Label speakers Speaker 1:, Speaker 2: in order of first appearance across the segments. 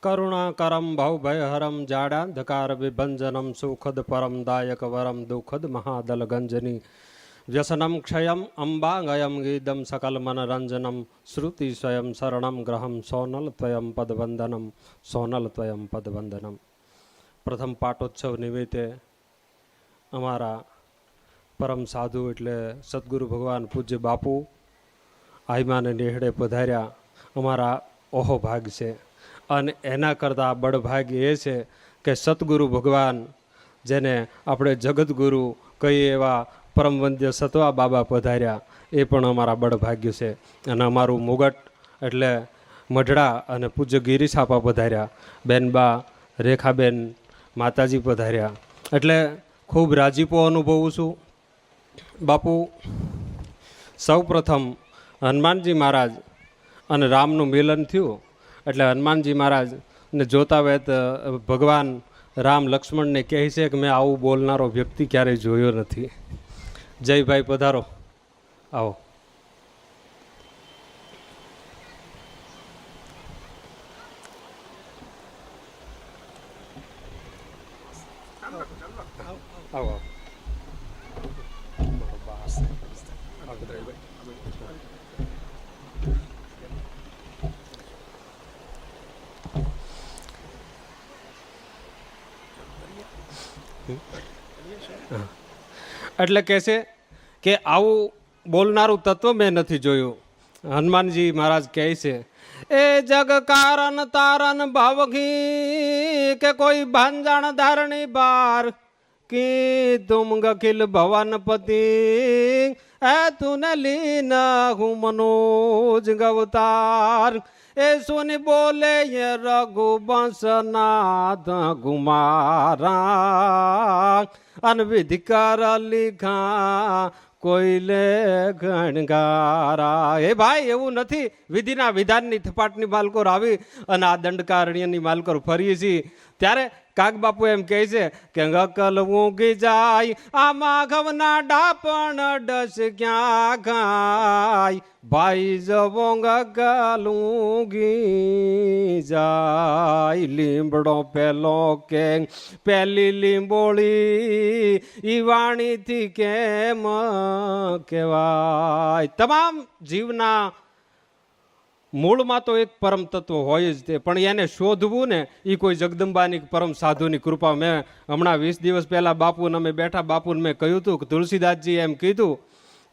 Speaker 1: કરુણાકરમ ભવભયહરમ જાડાંધકાર વિભંજનમ સુખદ પરમ દાયક વરમ દુઃખદ મહાદલ ગંજની વ્યસનમ ક્ષયમ અંબાંગયમ ગીદમ સકલ મનરંજનમ શ્રુતિ સ્વયં શરણમ ગ્રહમ સોનલ ત્વયં પદવંદનમ સોનલ ત્વયં પદવંદનમ. પ્રથમ પાટોત્સવ નિમિત્તે અમારા પરમ સાધુ એટલે સદગુરુ ભગવાન પૂજ્ય બાપુ આઈમાને નેહડે પધાર્યા અમારા ઓહો ભાગ છે. અને એના કરતાં બળભાગ એ છે કે સતગુરુ ભગવાન જેને આપણે જગતગુરુ કહીએ એવા પરમ વંદ્ય સતવા બાબા પધાર્યા એ પણ અમારા બળભાગ્ય છે. અને અમારું મુગટ એટલે મઢડા અને પૂજ્ય ગિરીસાપા પધાર્યા, બેનબા રેખાબેન માતાજી પધાર્યા, એટલે ખૂબ રાજીપો અનુભવું છું. બાપુ સૌ પ્રથમ હનુમાનજી મહારાજ અને રામનું મિલન થયું એટલે હનુમાનજી મહારાજને જોતા વેત ભગવાન રામ લક્ષ્મણને કહે છે કે મેં આવું બોલનારો વ્યક્તિ ક્યારેય જોયો નથી. જયભાઈ પધારો, આવો. આવો એટલે કહે છે કે આવું બોલનારું તત્વ મેં નથી જોયું. હનુમાનજી મહારાજ કહે છે એ જગ કારણ તારન ભાવઘી કે કોઈ ભાંજાણ ધારણી બાર કી તુમ ગખિલ ભવનપતિ એ તુને લીન હું મનોજ ગવતાર એ સુની બોલે ये रघुवंशनाथ गुमारा अनविधि कर लिखा કોઈલે ગણગારા. હે ભાઈ, એવું નથી. વિધિના વિધાનની થપાટની માલકોર આવી અને આ દંડકારણ્યની માલકોર ફરીએ છીએ ત્યારે કાગ બાપુ એમ કહે છે કે ગકલ ઊંઘી જાય આમાં ઘવના ડાપણ ડસ ક્યાં ખાય ભાઈ જવો ગકલ ઊંઘી જાય. લીમડો પેલો કે પેલી લીંબોળી ઈ વાણીથી કેમ કહેવાય. તમામ જીવના મૂળમાં તો એક પરમ તત્વ હોય જ તે, પણ એને શોધવું ને એ કોઈ જગદંબાની પરમ સાધુની કૃપા. મેં હમણાં 20 દિવસ પહેલાં બાપુને અમે બેઠા, બાપુને મેં કહ્યું હતું કે તુલસીદાસજી એમ કીધું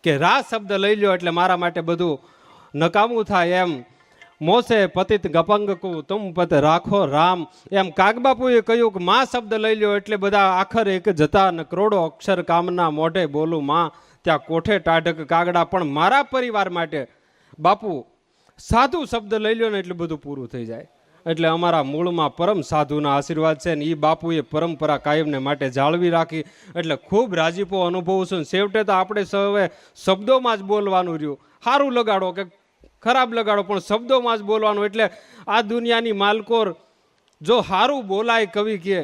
Speaker 1: કે રા શબ્દ લઈ લ્યો એટલે મારા માટે બધું નકામું થાય. એમ મોસે પતિત ગપંગકુ તુમ પત રાખો રામ. એમ કાગબાપુએ કહ્યું કે માં શબ્દ લઈ લ્યો એટલે બધા આખર એક જતા ને કરોડો અક્ષર કામના મોઢે બોલું માં ત્યાં કોઠે ટાઢક કાગડા. પણ મારા પરિવાર માટે બાપુ સાધુ શબ્દ લઈ લ્યો ને એટલે બધું પૂરું થઈ જાય. એટલે અમારા મૂળમાં પરમ સાધુના આશીર્વાદ છે ને એ બાપુએ પરંપરા કાયમને માટે જાળવી રાખી એટલે ખૂબ રાજીપો અનુભવું છું. છેવટે તો આપણે સૌએ શબ્દોમાં જ બોલવાનું રહ્યું. સારું લગાડો કે ખરાબ લગાડો પણ શબ્દોમાં જ બોલવાનું. એટલે આ દુનિયાની માલકોર જો સારું બોલાય કવિ કે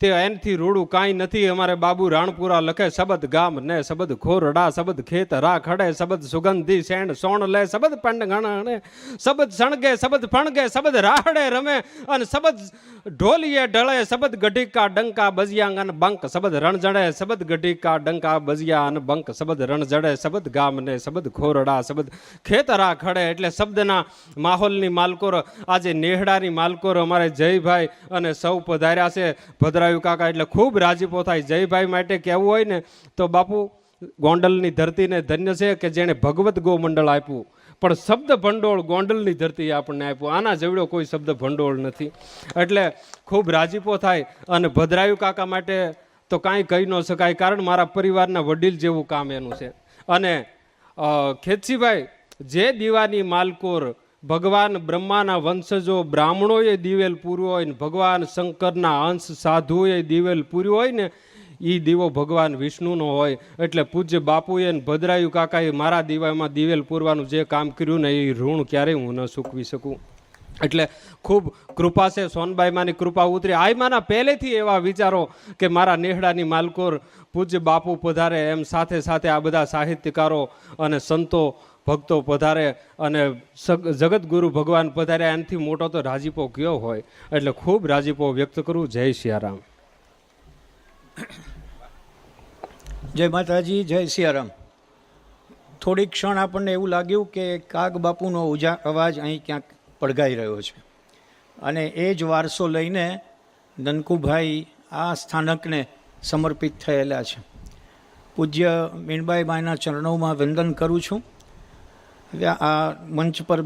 Speaker 1: તે એનથી રૂડું કાંઈ નથી. અમારે બાબુ રાણપુરા લખે શબદ ગામ ને શબદ ખોરડા શબદ ખેત રા ખડે શબદ સુગંધી શેણ સોણ લે શબદ પંડ ગણે શબદ સણગે શબદ ફણગે શબદ રાહડે રમે અને શબદ ઢોલીએ ઢળે શબદ ગઢીકા ડંકા બજિયાંગ અને બંક શબદ રણજડે શબદ ગઢીકા ડંકા બજિયા અને બંક શબદ રણજડે શબદ ગામ ને શબદ ખોરડા શબદ ખેત રા ખડે. એટલે શબ્દના માહોલની માલકોર આજે નેહડાની માલકોર અમારે જયભાઈ અને સૌ પધાર્યા છે. ભદ્રા કાકા એટલે ખૂબ રાજીપો થાય. જયભાઈ માટે કહેવું હોય ને તો બાપુ ગોંડલની ધરતીને ધન્ય છે કે જેણે ભગવત ગોમંડળ આપ્યું, પણ શબ્દ ભંડોળ ગોંડલની ધરતીએ આપણને આપ્યું. આના જેવડો કોઈ શબ્દ ભંડોળ નથી. એટલે ખૂબ રાજીપો થાય. અને ભદ્રાયુ કાકા માટે તો કાંઈ કહી ન શકાય, કારણ મારા પરિવારના વડીલ જેવું કામ એનું છે. અને ખેતસીભાઈ જે દીવાની માલકોર ભગવાન બ્રહ્માના વંશજો બ્રાહ્મણોએ દિવેલ પૂર્યો હોય ને ભગવાન શંકરના અંશ સાધુએ દિવેલ પૂર્યો હોય ને એ દીવો ભગવાન વિષ્ણુનો હોય. એટલે પૂજ્ય બાપુએ ને ભદ્રાયુ કાકાએ મારા દીવામાં દિવેલ પૂરવાનું જે કામ કર્યું ને એ ઋણ ક્યારેય હું ન ચૂકવી શકું. એટલે ખૂબ કૃપા છે. સોનબાઈ માની કૃપા ઉતરી. આઈમાના પહેલેથી એવા વિચારો કે મારા નેહડાની માલકોર પૂજ્ય બાપુ પધારે એમ સાથે સાથે આ બધા સાહિત્યકારો અને સંતો ભક્તો પધારે અને જગતગુરુ ભગવાન પધારે, આનાથી મોટો તો રાજીપો કયો હોય. એટલે ખૂબ રાજીપો વ્યક્ત કરું. જય સિયારામ.
Speaker 2: જય માતાજી, જય સિયારામ. થોડીક ક્ષણ આપણને એવું લાગ્યું કે કાગ બાપુનો અવાજ અહીં ક્યાંક પડઘાઈ રહ્યો છે, અને એ જ વારસો લઈને નનકુભાઈ આ સ્થાનકને સમર્પિત થયેલા છે. પૂજ્ય મીણબાઈ માના ચરણોમાં વંદન કરું છું. આ મંચ પર